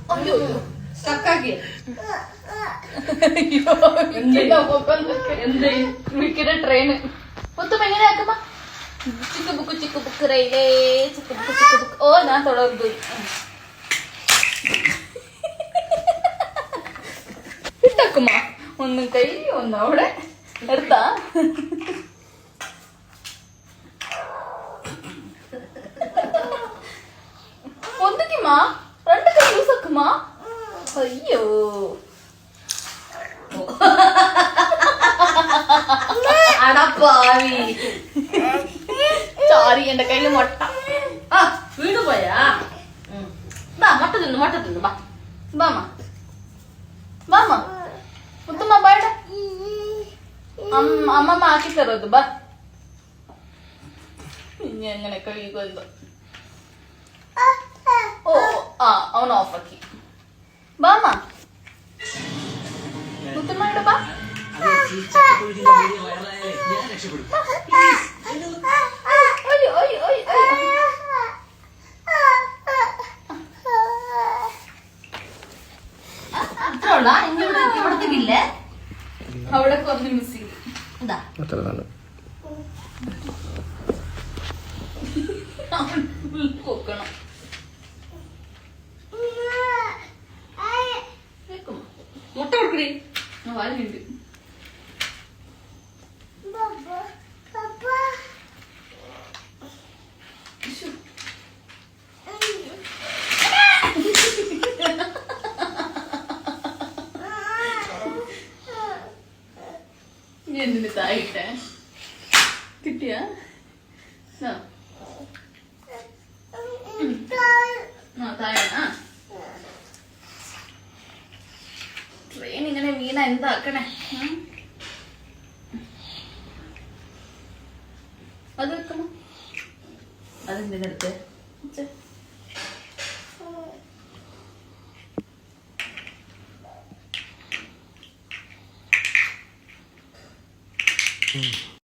അയ്യോ സ്റ്റക്കാക്കി വിളിക്കുന്ന ട്രെയിന് മൊത്തം എങ്ങനെയാക്കുമ്പോ ചിക്ക് ബുക്ക് റെയിലേ ചിക്ക് ബുക്ക് ഓ ഞാൻ തുടർന്നു ഇട്ടാക്കുമ്പോ ഒന്നും കൈ ഒന്നും അവിടെ എടുത്താ ഒന്നിക്കുമാ രണ്ട് കൈ യൂസ് ആക്കുമാ അയ്യോ അടപ്പാവി ചാരി എന്റെ കയ്യില് മുട്ട ആ വീട് പോയാ മുട്ട തിന്നു ബാ ബാമ ബാമ മുത്തമ്മ ബാട അമ്മമ്മ ആക്കി തരത് ബാ ഇനി എങ്ങനെ കഴിയുമോ ഓ ആ അവൻ ഓഫാക്കി ബാമ മുത്തമ്മയുടെ ബാ അത്രയുള്ള ഇവിടത്തേക്കില്ല അവിടെ കുറഞ്ഞ് മിസ് ചെയ്യും എന്താ പൊക്കണം മുട്ട കൊടുക്കണേ വാലുണ്ട് എന്തിന് തായിട്ടെ കിട്ടിയ താഴെ ട്രെയിൻ ഇങ്ങനെ വീണ എന്താക്കണേ അത് വെക്കണോ അതെന്തിനടുത്ത് Mm.